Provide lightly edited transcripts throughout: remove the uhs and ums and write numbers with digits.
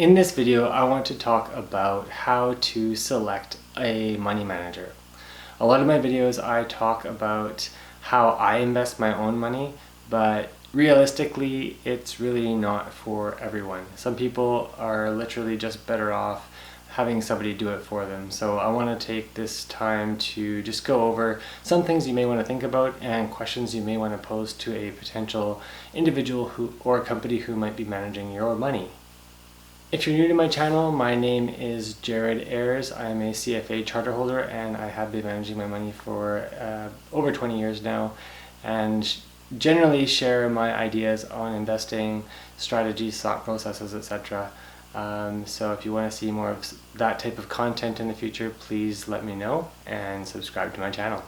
In this video, I want to talk about how to select a money manager. A lot of my videos I talk about how I invest my own money, but realistically, it's really not for everyone. Some people are literally just better off having somebody do it for them. So I want to take this time to just go over some things you may want to think about and questions you may want to pose to a potential individual or company who might be managing your money. If you're new to my channel, my name is Jared Ayers. I am a CFA charter holder and I have been managing my money for over 20 years now, and generally share my ideas on investing, strategies, thought processes, etc. So if you want to see more of that type of content in the future, please let me know and subscribe to my channel.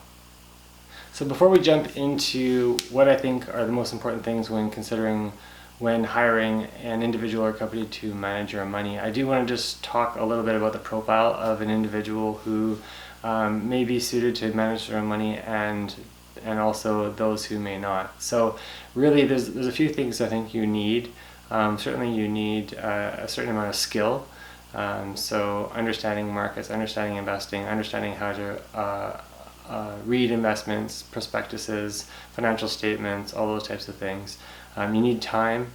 So before we jump into what I think are the most important things when hiring an individual or company to manage your money, I do want to just talk a little bit about the profile of an individual who may be suited to manage their own money and also those who may not. So really there's a few things I think you need. Certainly you need a certain amount of skill. So understanding markets, understanding investing, understanding how to read investments, prospectuses, financial statements, all those types of things. You need time.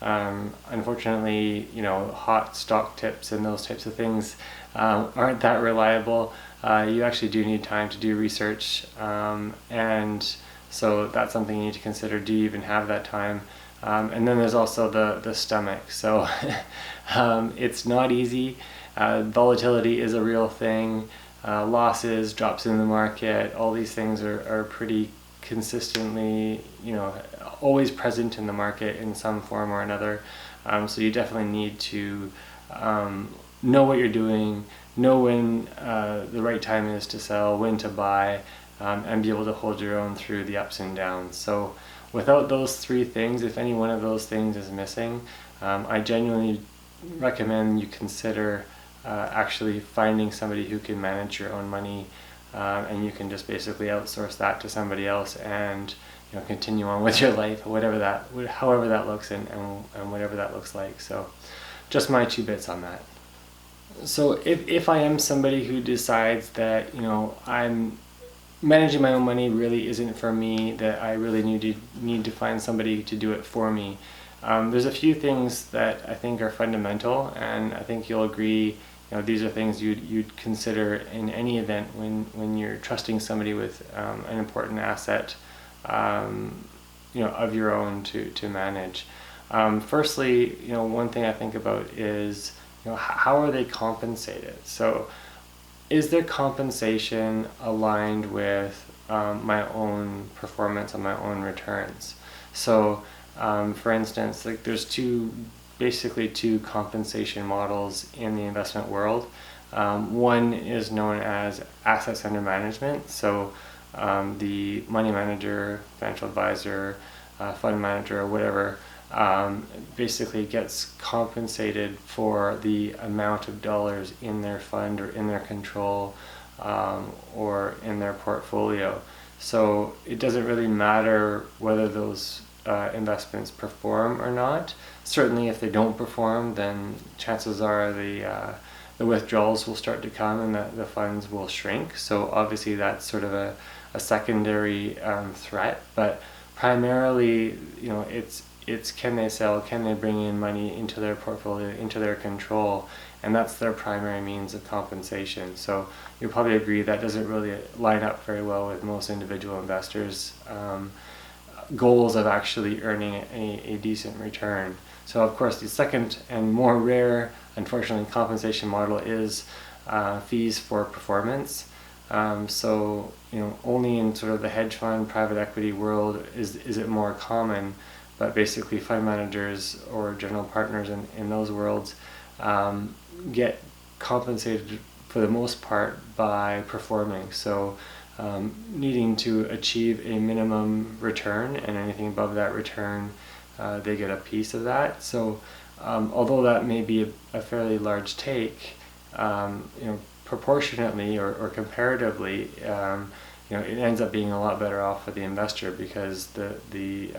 Unfortunately, hot stock tips and those types of things aren't that reliable. You actually do need time to do research, and so that's something you need to consider. Do you even have that time? And then there's also the stomach. So it's not easy. Volatility is a real thing. Losses, drops in the market, all these things are pretty consistently, always present in the market in some form or another. So you definitely need to know what you're doing, know when the right time is to sell, when to buy, and be able to hold your own through the ups and downs. So without those three things, if any one of those things is missing, I genuinely recommend you consider actually finding somebody who can manage your own money, and you can just basically outsource that to somebody else and continue on with your life, however that looks and whatever that looks like. So just my 2 bits on that. So if I am somebody who decides that I'm managing my own money really isn't for me, that I really need to find somebody to do it for me, there's a few things that I think are fundamental, and I think you'll agree these are things you'd consider in any event when you're trusting somebody with an important asset of your own to manage. Firstly, one thing I think about is how are they compensated? So is their compensation aligned with my own performance and my own returns? So for instance, there's basically two compensation models in the investment world. One is known as assets under management. So the money manager, financial advisor, fund manager, or whatever, basically gets compensated for the amount of dollars in their fund or in their control, or in their portfolio. So it doesn't really matter whether those investments perform or not. Certainly if they don't perform, then chances are the withdrawals will start to come and the funds will shrink. So obviously that's sort of a secondary threat, but primarily it's can they sell, can they bring in money into their portfolio, into their control, and that's their primary means of compensation. So you'll probably agree that doesn't really line up very well with most individual investors' goals of actually earning a decent return. So of course the second and more rare, unfortunately, compensation model is fees for performance. So only in sort of the hedge fund, private equity world is it more common, but basically fund managers or general partners in those worlds get compensated for the most part by performing. So needing to achieve a minimum return, and anything above that return, they get a piece of that. So although that may be a fairly large take, proportionately or comparatively, it ends up being a lot better off for the investor, because the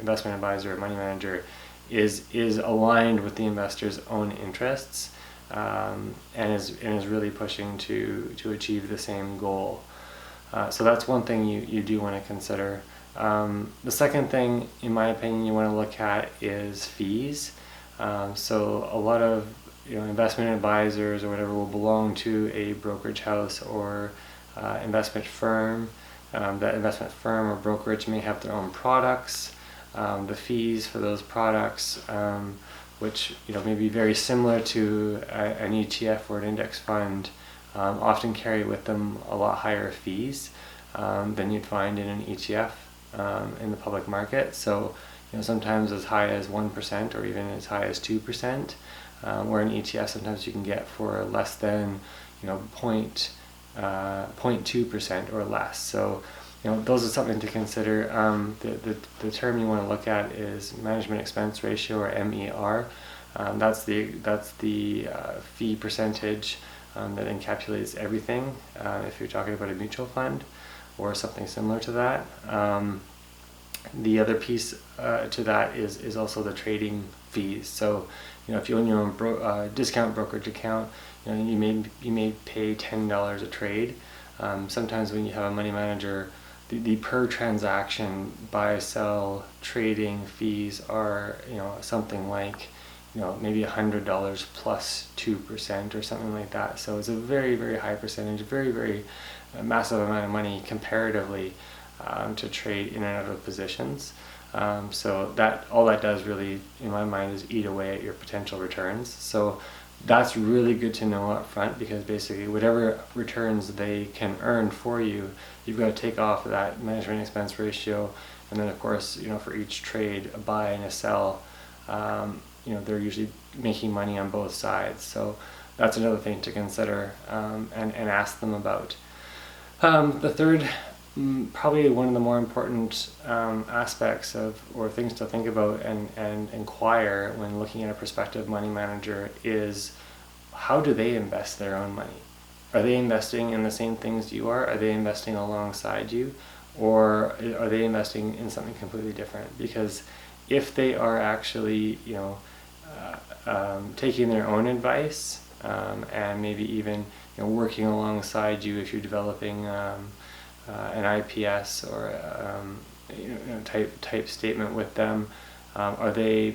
investment advisor or money manager is aligned with the investor's own interests, and is really pushing to achieve the same goal. So that's one thing you do want to consider. The second thing, in my opinion, you want to look at is fees. So a lot of investment advisors or whatever will belong to a brokerage house or investment firm. That investment firm or brokerage may have their own products. The fees for those products, which may be very similar to an ETF or an index fund, often carry with them a lot higher fees than you'd find in an ETF in the public market. So sometimes as high as 1% or even as high as 2%, where an ETF sometimes you can get for less than 0.2% or less. So those are something to consider. The term you want to look at is management expense ratio, or MER. That's the fee percentage that encapsulates everything. If you're talking about a mutual fund or something similar to that. The other piece to that is also the trading fees. So if you own your own discount brokerage account, you may pay $10 a trade. Sometimes when you have a money manager, the per transaction buy sell trading fees are something like maybe $100 plus 2% or something like that. So it's a very, very high percentage, very, very massive amount of money comparatively to trade in and out of positions. So that all that does really, in my mind, is eat away at your potential returns. So that's really good to know up front, because basically whatever returns they can earn for you, you've got to take off that management expense ratio, and then of course for each trade, a buy and a sell, they're usually making money on both sides. So that's another thing to consider and ask them about. The third, probably one of the more important aspects or things to think about and inquire when looking at a prospective money manager is, how do they invest their own money? Are they investing in the same things you are? Are they investing alongside you? Or are they investing in something completely different? Because if they are actually taking their own advice and maybe even working alongside you if you're developing an IPS or type statement with them, are they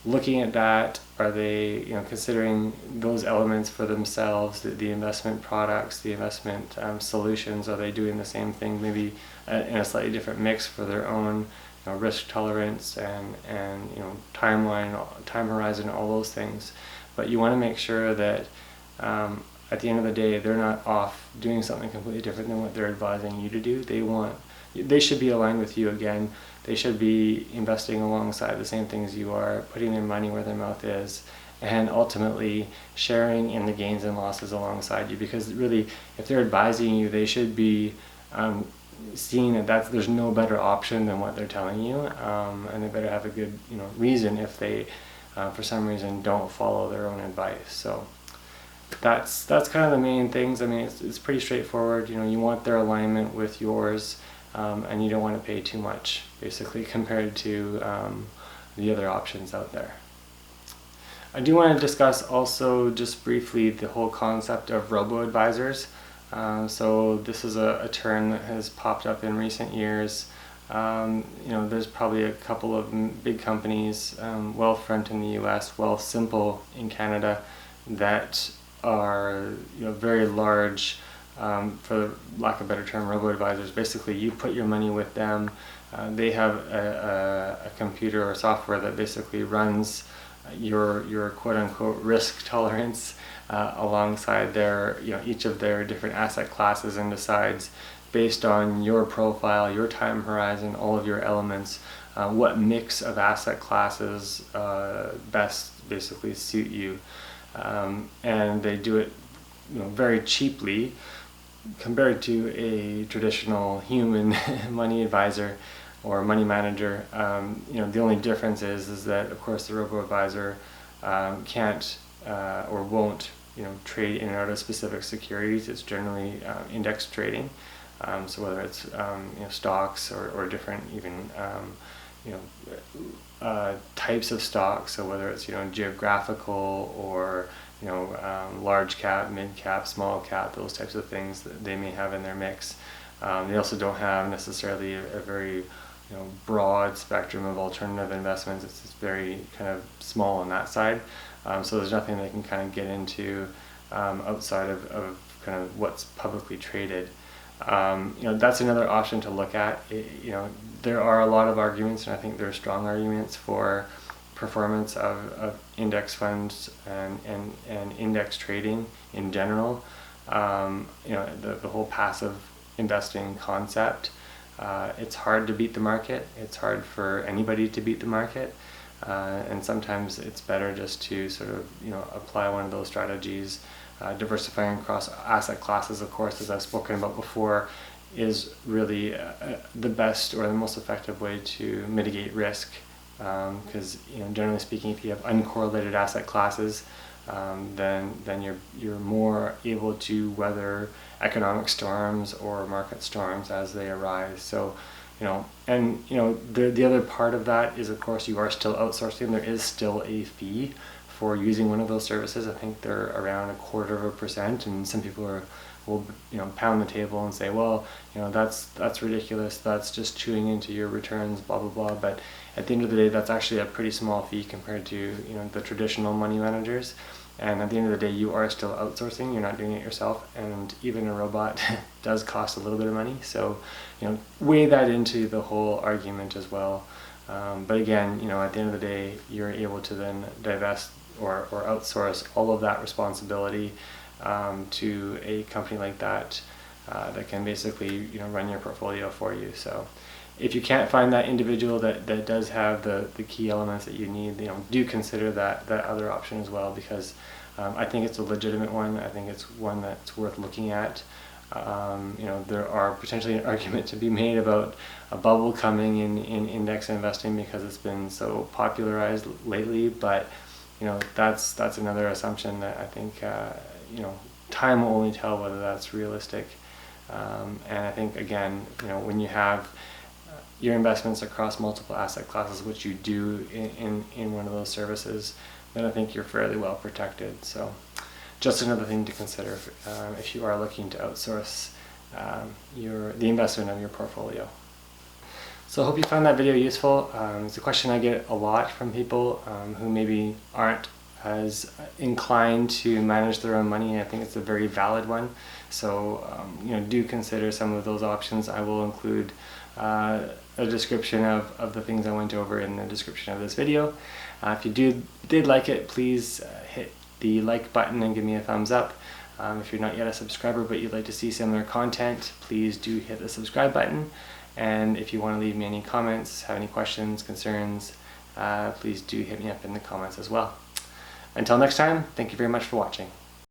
looking at that? Are they considering those elements for themselves, the investment products, the investment solutions? Are they doing the same thing, maybe in a slightly different mix for their own risk tolerance and time horizon, all those things? But you want to make sure that at the end of the day, they're not off doing something completely different than what they're advising you to do. They should be aligned with you again. They should be investing alongside the same things you are, putting their money where their mouth is, and ultimately sharing in the gains and losses alongside you. Because really, if they're advising you, they should be seeing that there's no better option than what they're telling you, and they better have a good reason if they, for some reason, don't follow their own advice. So that's kind of the main things. I mean, it's pretty straightforward. You want their alignment with yours, and you don't want to pay too much, basically, compared to the other options out there. I do want to discuss also just briefly the whole concept of robo-advisors. So this is a term that has popped up in recent years. There's probably a couple of big companies, Wealthfront in the US, Wealthsimple in Canada, that are very large, for lack of a better term, robo-advisors. Basically, you put your money with them. They have a computer or software that basically runs your quote-unquote risk tolerance alongside their each of their different asset classes, and decides based on your profile, your time horizon, all of your elements, what mix of asset classes best basically suit you. And they do it very cheaply compared to a traditional human money advisor or money manager. The only difference is that, of course, the robo-advisor can't or won't trade in and out of specific securities. It's generally index trading. So whether it's stocks or different even types of stocks, so whether it's geographical or large cap, mid cap, small cap, those types of things that they may have in their mix. They also don't have necessarily a very broad spectrum of alternative investments. It's very kind of small on that side. So there's nothing they can kind of get into outside of kind of what's publicly traded. That's another option to look at. There are a lot of arguments, and I think there are strong arguments for performance of index funds and index trading in general. The whole passive investing concept. It's hard to beat the market. It's hard for anybody to beat the market. And sometimes it's better just to sort of apply one of those strategies. Diversifying across asset classes, of course, as I've spoken about before, is really the best or the most effective way to mitigate risk. Because generally speaking, if you have uncorrelated asset classes, then you're more able to weather economic storms or market storms as they arise. So the other part of that is, of course, you are still outsourcing. There is still a fee for using one of those services. I think they're around 0.25%, and some people will pound the table and say, well, that's ridiculous. That's just chewing into your returns, blah blah blah. But at the end of the day, that's actually a pretty small fee compared to the traditional money managers. And at the end of the day, you are still outsourcing. You're not doing it yourself, and even a robot does cost a little bit of money. So weigh that into the whole argument as well. But again, at the end of the day, you're able to then divest or outsource all of that responsibility to a company like that that can basically run your portfolio for you. So if you can't find that individual that does have the key elements that you need, do consider that other option as well, because I think it's a legitimate one. I think it's one that's worth looking at. There are potentially an argument to be made about a bubble coming in index investing because it's been so popularized lately, but that's another assumption that I think time will only tell whether that's realistic. And I think again, when you have your investments across multiple asset classes, which you do in one of those services, then I think you're fairly well protected. So just another thing to consider if you are looking to outsource the investment of your portfolio. So I hope you found that video useful. It's a question I get a lot from people who maybe aren't as inclined to manage their own money. I think it's a very valid one. So do consider some of those options. I will include a description of the things I went over in the description of this video. If you did like it, please hit the like button and give me a thumbs up. If you're not yet a subscriber but you'd like to see similar content, please do hit the subscribe button. And if you want to leave me any comments, have any questions, concerns, please do hit me up in the comments as well. Until next time, thank you very much for watching.